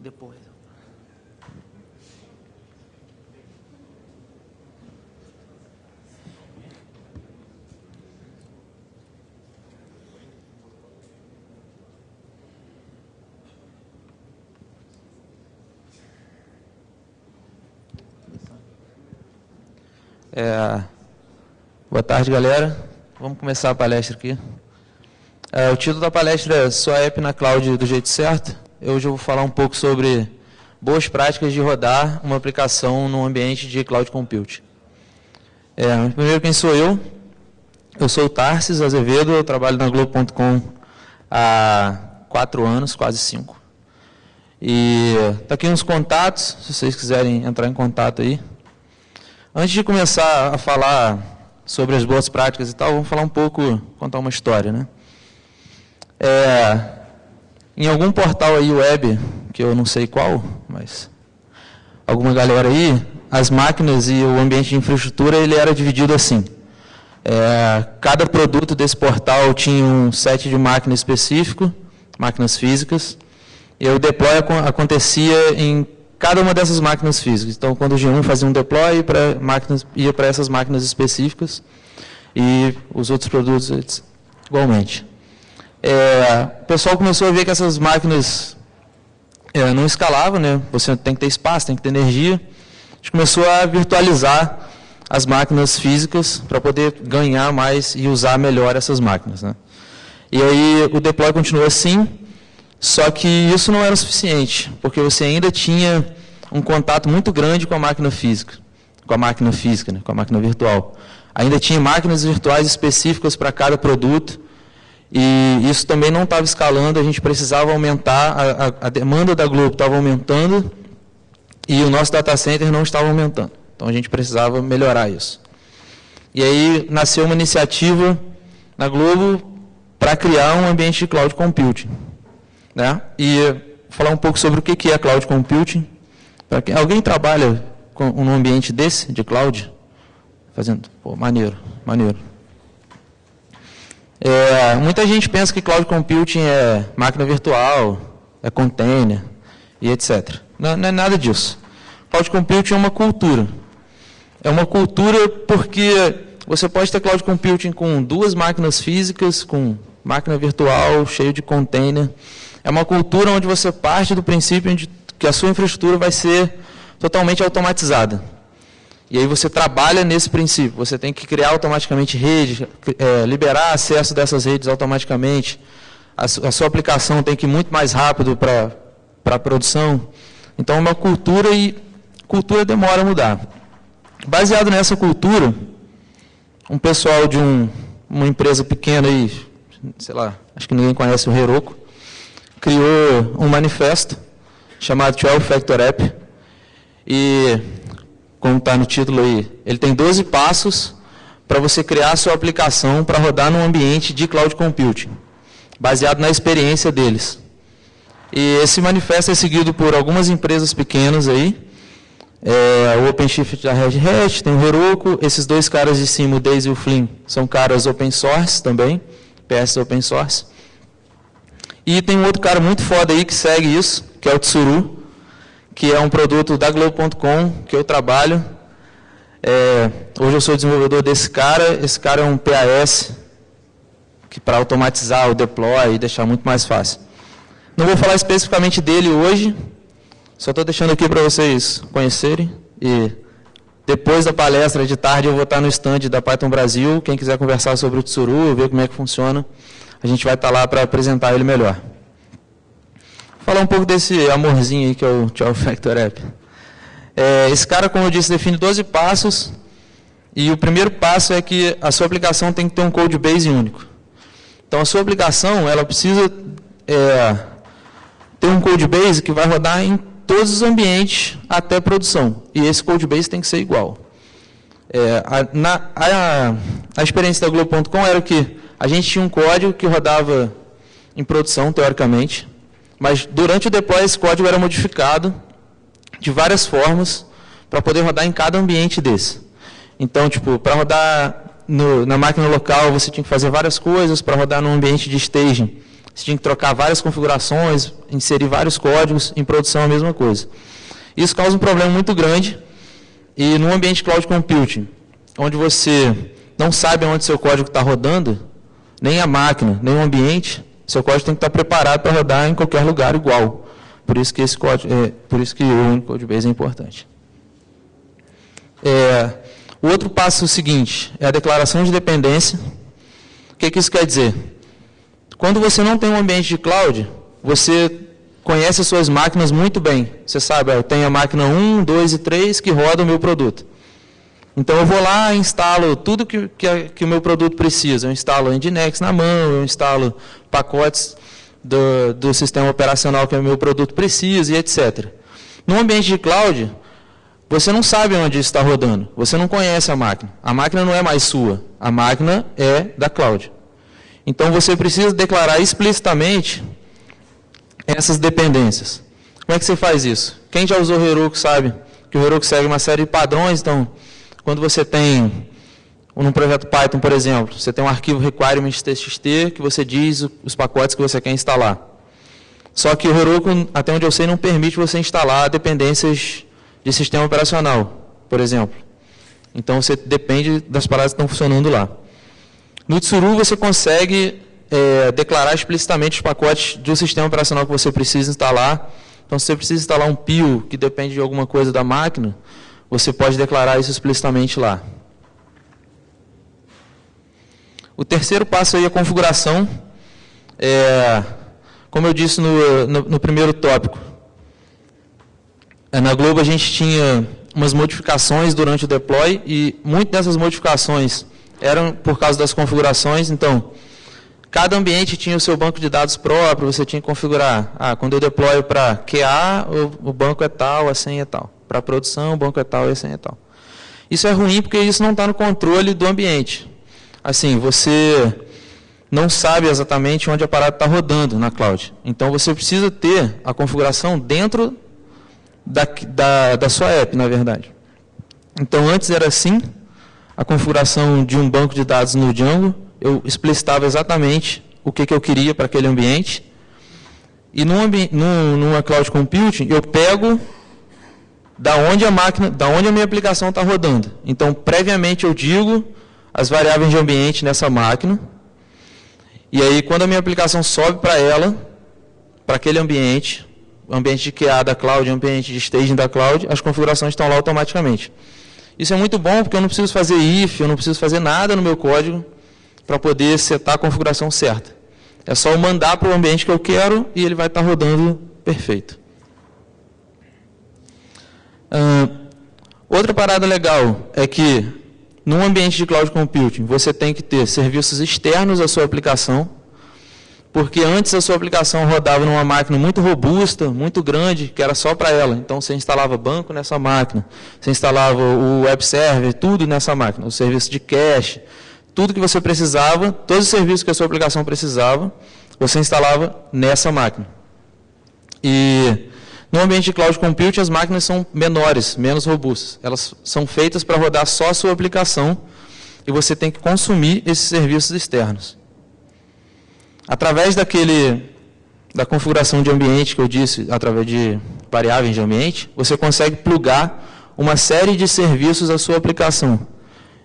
depois. Boa tarde, galera. Vamos começar a palestra aqui. O título da palestra é Sua App na Cloud do jeito certo. Hoje eu vou falar um pouco sobre boas práticas de rodar uma aplicação no ambiente de Cloud Computing. Primeiro, quem sou eu? Eu sou o Tarsis Azevedo, eu trabalho na Globo.com há 4 anos, quase 5. E está aqui uns contatos, se vocês quiserem entrar em contato aí. Antes de começar a falar sobre as boas práticas e tal, vamos falar um pouco, contar uma história, né? Em algum portal aí web, que eu não sei qual, mas alguma galera aí, as máquinas e o ambiente de infraestrutura, ele era dividido assim. Cada produto desse portal tinha um set de máquinas específico, máquinas físicas, e o deploy acontecia em cada uma dessas máquinas físicas. Então, quando o G1 fazia um deploy, ia para essas máquinas específicas e os outros produtos igualmente. O pessoal começou a ver que essas máquinas não escalavam, né? Você tem que ter espaço, tem que ter energia. A gente começou a virtualizar as máquinas físicas para poder ganhar mais e usar melhor essas máquinas, né? E aí o deploy continuou assim. Só que isso não era o suficiente, porque você ainda tinha um contato muito grande com a máquina física, né, com a máquina virtual. Ainda tinha máquinas virtuais específicas para cada produto, e isso também não estava escalando, a gente precisava aumentar, a demanda da Globo estava aumentando, e o nosso data center não estava aumentando. Então a gente precisava melhorar isso. E aí nasceu uma iniciativa na Globo para criar um ambiente de cloud computing. Né? E falar um pouco sobre o que é Cloud Computing. Alguém trabalha num ambiente desse, de cloud? Fazendo, maneiro. Muita gente pensa que Cloud Computing é máquina virtual, é container e etc. Não é nada disso. Cloud Computing é uma cultura. É uma cultura porque você pode ter Cloud Computing com 2 máquinas físicas, com máquina virtual, cheio de container. É uma cultura onde você parte do princípio de que a sua infraestrutura vai ser totalmente automatizada. E aí você trabalha nesse princípio. Você tem que criar automaticamente redes, liberar acesso dessas redes automaticamente. A sua aplicação tem que ir muito mais rápido para a produção. Então, é uma cultura e cultura demora a mudar. Baseado nessa cultura, um pessoal de uma empresa pequena aí, sei lá, acho que ninguém conhece o Heroku, criou um manifesto chamado 12 Factor App e, como está no título aí, ele tem 12 passos para você criar a sua aplicação para rodar num ambiente de cloud computing, baseado na experiência deles. E esse manifesto é seguido por algumas empresas pequenas aí, o OpenShift da Red Hat, tem o Heroku, esses 2 caras de cima, o Daisy e o Flynn, são caras open source também, PS open source. E tem um outro cara muito foda aí que segue isso, que é o Tsuru, que é um produto da Globo.com, que eu trabalho. Hoje eu sou desenvolvedor desse cara. Esse cara é um PAS, que para automatizar o deploy e deixar muito mais fácil. Não vou falar especificamente dele hoje, só estou deixando aqui para vocês conhecerem. E depois da palestra de tarde eu vou estar no stand da Python Brasil. Quem quiser conversar sobre o Tsuru, ver como é que funciona, a gente vai estar lá para apresentar ele melhor. Vou falar um pouco desse amorzinho aí que é o 12 Factor App. Esse cara, como eu disse, define 12 passos. E o primeiro passo é que a sua aplicação tem que ter um code base único. Então, a sua aplicação ela precisa ter um code base que vai rodar em todos os ambientes até produção. E esse code base tem que ser igual. A experiência da Globo.com era que a gente tinha um código que rodava em produção, teoricamente, mas durante o deploy esse código era modificado de várias formas para poder rodar em cada ambiente desse. Então, tipo, para rodar na máquina local você tinha que fazer várias coisas, para rodar no ambiente de staging Você tinha que trocar várias configurações, inserir vários códigos, em produção a mesma coisa. Isso causa um problema muito grande, e no ambiente cloud computing, onde você não sabe onde seu código está rodando, nem a máquina, nem o ambiente, seu código tem que estar preparado para rodar em qualquer lugar igual. Por isso que esse código, por isso que o Unique Codebase é importante. O outro passo é o seguinte, é a declaração de dependência. O que isso quer dizer? Quando você não tem um ambiente de cloud, você conhece as suas máquinas muito bem. Você sabe, eu tenho a máquina 1, 2 e 3 que roda o meu produto. Então, eu vou lá e instalo tudo que o meu produto precisa. Eu instalo o Nginx na mão, eu instalo pacotes do sistema operacional que o meu produto precisa e etc. No ambiente de cloud, você não sabe onde isso está rodando. Você não conhece a máquina. A máquina não é mais sua. A máquina é da cloud. Então, você precisa declarar explicitamente essas dependências. Como é que você faz isso? Quem já usou o Heroku sabe que o Heroku segue uma série de padrões. Então, quando você tem, num projeto Python, por exemplo, você tem um arquivo requirements.txt que você diz os pacotes que você quer instalar. Só que o Heroku, até onde eu sei, não permite você instalar dependências de sistema operacional, por exemplo. Então, você depende das paradas que estão funcionando lá. No Tsuru, você consegue declarar explicitamente os pacotes do sistema operacional que você precisa instalar. Então, se você precisa instalar um PIO que depende de alguma coisa da máquina, você pode declarar isso explicitamente lá. O terceiro passo aí é a configuração. Como eu disse no primeiro tópico, na Globo a gente tinha umas modificações durante o deploy e muitas dessas modificações eram por causa das configurações. Então, cada ambiente tinha o seu banco de dados próprio, você tinha que configurar. Quando eu deployo para QA, o banco é tal, a senha é tal. Para produção, o banco é tal e a senha é tal. Isso é ruim porque isso não está no controle do ambiente. Assim, você não sabe exatamente onde a parada está rodando na cloud. Então, você precisa ter a configuração dentro da sua app, na verdade. Então, antes era assim, a configuração de um banco de dados no Django, eu explicitava exatamente o que eu queria para aquele ambiente. E numa cloud computing, eu pego da onde a minha aplicação está rodando. Então, previamente eu digo as variáveis de ambiente nessa máquina. E aí, quando a minha aplicação sobe para ela, para aquele ambiente, ambiente de QA da cloud, ambiente de staging da cloud, as configurações estão lá automaticamente. Isso é muito bom, porque eu não preciso fazer if, eu não preciso fazer nada no meu código para poder setar a configuração certa. É só eu mandar para o ambiente que eu quero e ele vai estar rodando perfeito. Outra parada legal é que, num ambiente de cloud computing, você tem que ter serviços externos à sua aplicação, porque antes a sua aplicação rodava numa máquina muito robusta, muito grande, que era só para ela. Então, você instalava banco nessa máquina, você instalava o web server, tudo nessa máquina, o serviço de cache, tudo que você precisava, todos os serviços que a sua aplicação precisava, você instalava nessa máquina. E no ambiente de cloud computing, as máquinas são menores, menos robustas. Elas são feitas para rodar só a sua aplicação e você tem que consumir esses serviços externos. Através da configuração de ambiente que eu disse, através de variáveis de ambiente, você consegue plugar uma série de serviços à sua aplicação.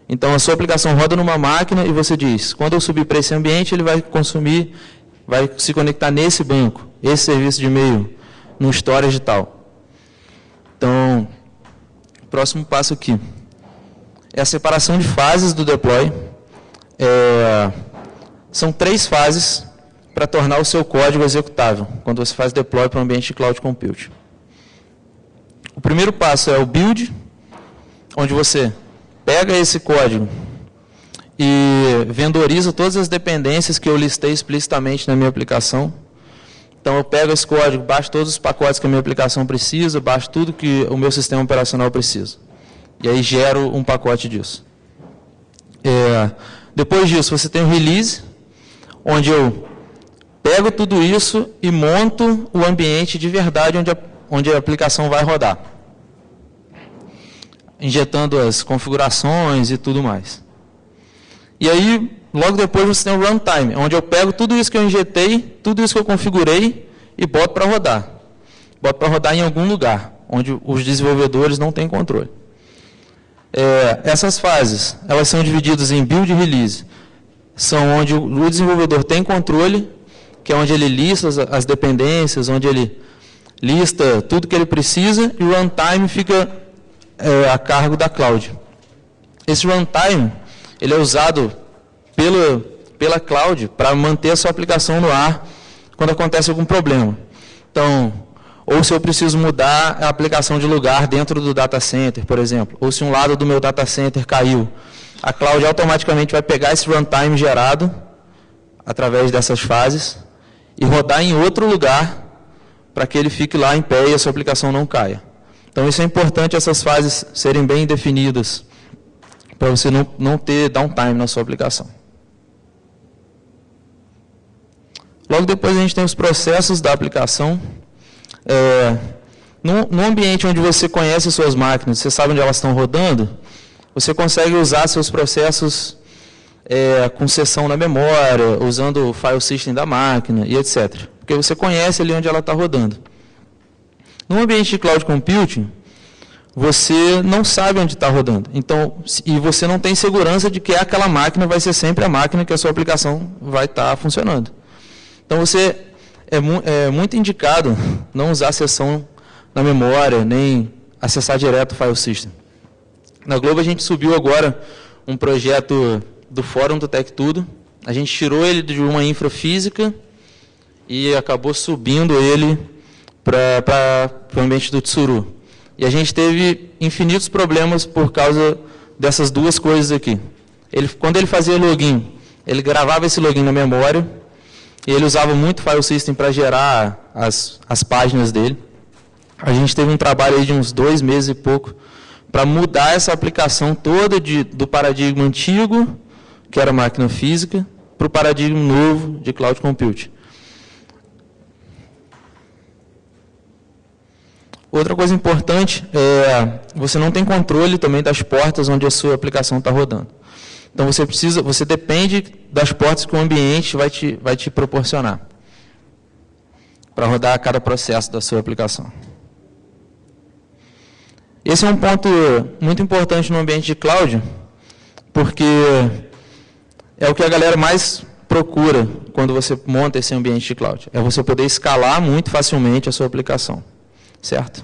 Então, a sua aplicação roda numa máquina e você diz, quando eu subir para esse ambiente, ele vai consumir, vai se conectar nesse banco, esse serviço de e-mail, no storage e tal. Então, o próximo passo aqui é a separação de fases do deploy. São 3 fases para tornar o seu código executável, quando você faz deploy para um ambiente de cloud computing. O primeiro passo é o build, onde você pega esse código e vendoriza todas as dependências que eu listei explicitamente na minha aplicação. Então, eu pego esse código, baixo todos os pacotes que a minha aplicação precisa, baixo tudo que o meu sistema operacional precisa. E aí, gero um pacote disso. Depois disso, você tem o release, onde eu pego tudo isso e monto o ambiente de verdade onde a aplicação vai rodar, injetando as configurações e tudo mais. E aí, logo depois você tem o runtime, onde eu pego tudo isso que eu injetei, tudo isso que eu configurei e boto para rodar. Boto para rodar em algum lugar, onde os desenvolvedores não têm controle. Essas fases, elas são divididas em build e release. São onde o desenvolvedor tem controle, que é onde ele lista as dependências, onde ele lista tudo que ele precisa, e o runtime fica a cargo da cloud. Esse runtime, ele é usado pela cloud para manter a sua aplicação no ar quando acontece algum problema. Então, ou se eu preciso mudar a aplicação de lugar dentro do data center, por exemplo, ou se um lado do meu data center caiu, a cloud automaticamente vai pegar esse runtime gerado através dessas fases e rodar em outro lugar para que ele fique lá em pé e a sua aplicação não caia. Então, isso é importante, essas fases serem bem definidas, para você não ter downtime na sua aplicação. Logo depois, a gente tem os processos da aplicação. No ambiente onde você conhece as suas máquinas, você sabe onde elas estão rodando, você consegue usar seus processos com seção na memória, usando o file system da máquina e etc. Porque você conhece ali onde ela está rodando. No ambiente de cloud computing, você não sabe onde está rodando. Então, e você não tem segurança de que aquela máquina vai ser sempre a máquina que a sua aplicação vai estar funcionando. Então, você é muito indicado não usar seção na memória, nem acessar direto o file system. Na Globo, a gente subiu agora um projeto do Fórum do Tech Tudo. A gente tirou ele de uma infra física e acabou subindo ele para o ambiente do Tsuru. E a gente teve infinitos problemas por causa dessas duas coisas aqui. Quando ele fazia login, ele gravava esse login na memória, e ele usava muito o file system para gerar as páginas dele. A gente teve um trabalho aí de uns 2 meses e pouco para mudar essa aplicação toda do paradigma antigo, que era máquina física, para o paradigma novo de cloud computing. Outra coisa importante você não tem controle também das portas onde a sua aplicação está rodando. Então você depende das portas que o ambiente vai te proporcionar para rodar cada processo da sua aplicação. Esse é um ponto muito importante no ambiente de cloud, porque é o que a galera mais procura quando você monta esse ambiente de cloud. É você poder escalar muito facilmente a sua aplicação. Certo?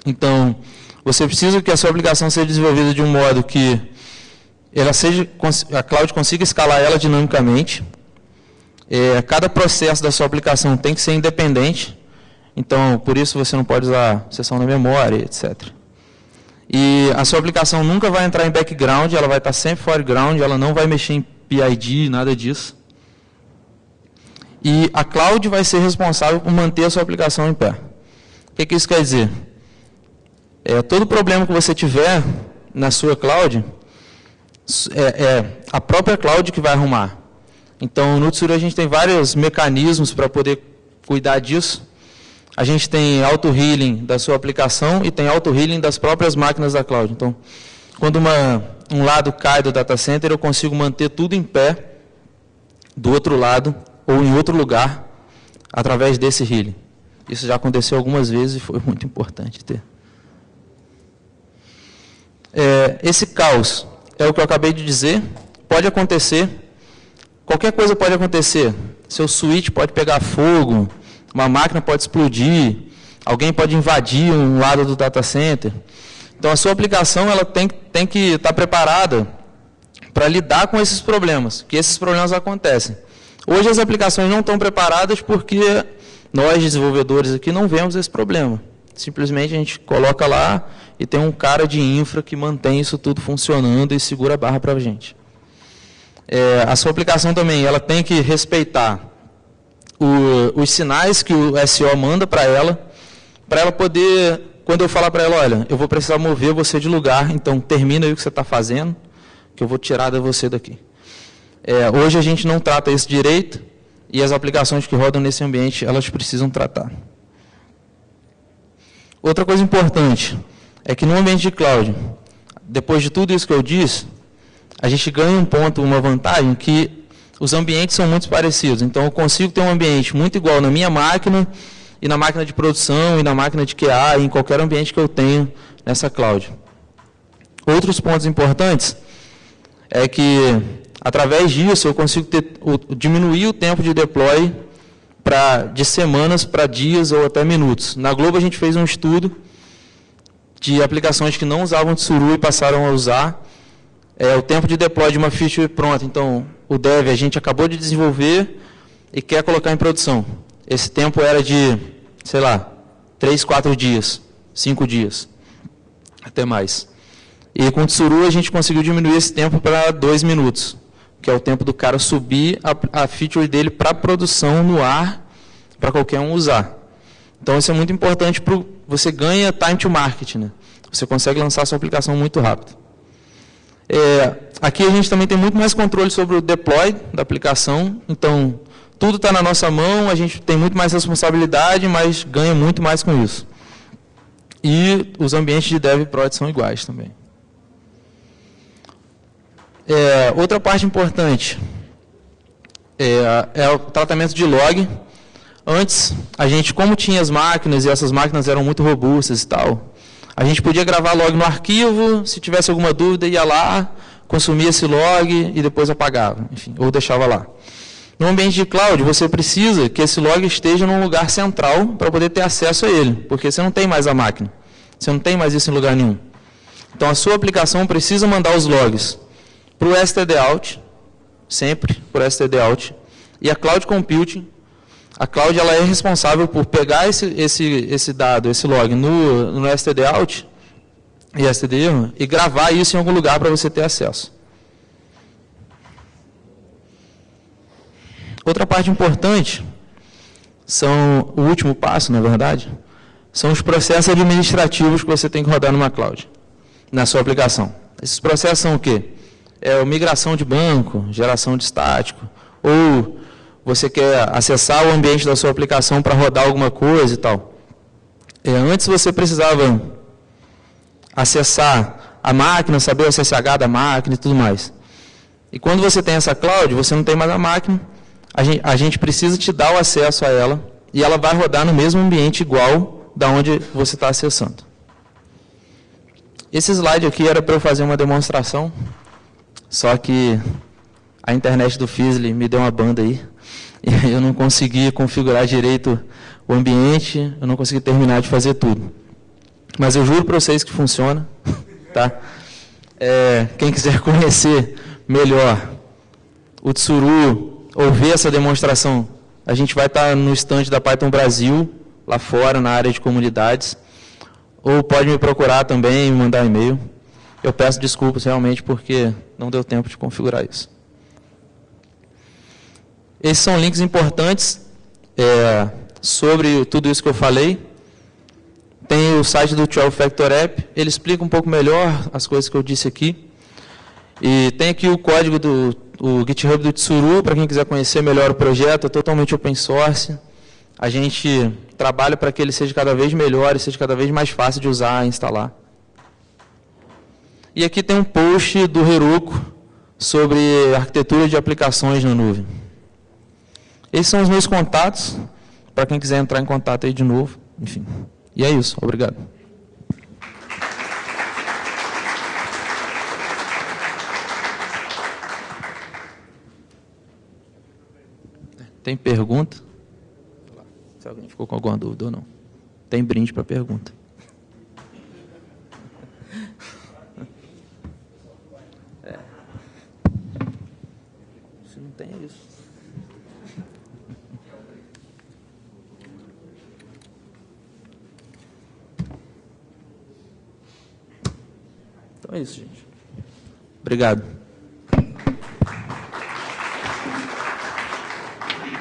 Então, você precisa que a sua aplicação seja desenvolvida de um modo que a cloud consiga escalar ela dinamicamente. Cada processo da sua aplicação tem que ser independente. Então, por isso você não pode usar seção na memória, etc. E a sua aplicação nunca vai entrar em background, ela vai estar sempre foreground, ela não vai mexer em PID, nada disso. E a cloud vai ser responsável por manter a sua aplicação em pé. O que isso quer dizer? Todo problema que você tiver na sua cloud, a própria cloud que vai arrumar. Então, no Tsuru a gente tem vários mecanismos para poder cuidar disso. A gente tem auto-healing da sua aplicação e tem auto-healing das próprias máquinas da cloud. Então, quando um lado cai do data center, eu consigo manter tudo em pé do outro lado ou em outro lugar através desse healing. Isso já aconteceu algumas vezes e foi muito importante ter. Esse caos é o que eu acabei de dizer. Pode acontecer. Qualquer coisa pode acontecer. Seu switch pode pegar fogo, uma máquina pode explodir, alguém pode invadir um lado do data center. Então, a sua aplicação ela tem que estar preparada para lidar com esses problemas, que esses problemas acontecem. Hoje, as aplicações não estão preparadas porque nós, desenvolvedores aqui, não vemos esse problema. Simplesmente a gente coloca lá e tem um cara de infra que mantém isso tudo funcionando e segura a barra para a gente. A sua aplicação também ela tem que respeitar os sinais que o SO manda para ela poder, quando eu falar para ela, olha, eu vou precisar mover você de lugar, então termina aí o que você está fazendo, que eu vou tirar você daqui. Hoje a gente não trata isso direito, e as aplicações que rodam nesse ambiente, elas precisam tratar. Outra coisa importante é que no ambiente de cloud, depois de tudo isso que eu disse, a gente ganha um ponto, uma vantagem, que os ambientes são muito parecidos. Então, eu consigo ter um ambiente muito igual na minha máquina, e na máquina de produção, e na máquina de QA, e em qualquer ambiente que eu tenho nessa cloud. Outros pontos importantes é que, através disso, eu consigo diminuir o tempo de deploy de semanas para dias ou até minutos. Na Globo, a gente fez um estudo de aplicações que não usavam Tsuru e passaram a usar. O tempo de deploy de uma feature pronta. Então, o dev a gente acabou de desenvolver e quer colocar em produção. Esse tempo era de, sei lá, 3, 4 dias, 5 dias, até mais. E com o Tsuru a gente conseguiu diminuir esse tempo para 2 minutos, que é o tempo do cara subir a feature dele para produção no ar, para qualquer um usar. Então, isso é muito importante, você ganha time to market, né? Você consegue lançar a sua aplicação muito rápido. Aqui a gente também tem muito mais controle sobre o deploy da aplicação, então tudo está na nossa mão, a gente tem muito mais responsabilidade, mas ganha muito mais com isso. E os ambientes de dev e prod são iguais também. Outra parte importante é o tratamento de log. Antes, a gente, como tinha as máquinas, e essas máquinas eram muito robustas e tal, a gente podia gravar log no arquivo, se tivesse alguma dúvida, ia lá, consumia esse log e depois apagava, enfim, ou deixava lá. No ambiente de cloud, você precisa que esse log esteja num lugar central para poder ter acesso a ele, porque você não tem mais a máquina, você não tem mais isso em lugar nenhum. Então, a sua aplicação precisa mandar os logs para o stdout, sempre por stdout, e a Cloud Computing, a cloud ela é responsável por pegar esse dado, esse log no stdout e std e gravar isso em algum lugar para você ter acesso. Outra parte importante, o último passo, na verdade, são os processos administrativos que você tem que rodar numa cloud, na sua aplicação. Esses processos são o quê? Migração de banco, geração de estático, ou você quer acessar o ambiente da sua aplicação para rodar alguma coisa e tal. Antes você precisava acessar a máquina, saber o SSH da máquina e tudo mais. E quando você tem essa cloud, você não tem mais a máquina, a gente precisa te dar o acesso a ela, e ela vai rodar no mesmo ambiente igual da onde você está acessando. Esse slide aqui era para eu fazer uma demonstração, só que a internet do Fizzly me deu uma banda aí, e eu não consegui configurar direito o ambiente, eu não consegui terminar de fazer tudo. Mas eu juro para vocês que funciona. Tá? Quem quiser conhecer melhor o Tsuru, ou ver essa demonstração, a gente vai estar no stand da Python Brasil, lá fora, na área de comunidades, ou pode me procurar também e me mandar e-mail. Eu peço desculpas realmente porque não deu tempo de configurar isso. Esses são links importantes sobre tudo isso que eu falei. Tem o site do 12 Factor App, ele explica um pouco melhor as coisas que eu disse aqui. E tem aqui o código do GitHub do Tsuru, para quem quiser conhecer melhor o projeto, é totalmente open source. A gente trabalha para que ele seja cada vez melhor e seja cada vez mais fácil de usar e instalar. E aqui tem um post do Heroku sobre arquitetura de aplicações na nuvem. Esses são os meus contatos, para quem quiser entrar em contato aí de novo. Enfim, e é isso. Obrigado. Tem pergunta? Se alguém ficou com alguma dúvida ou não. Tem brinde para pergunta. Se não tem, é isso. Então é isso, gente. Obrigado.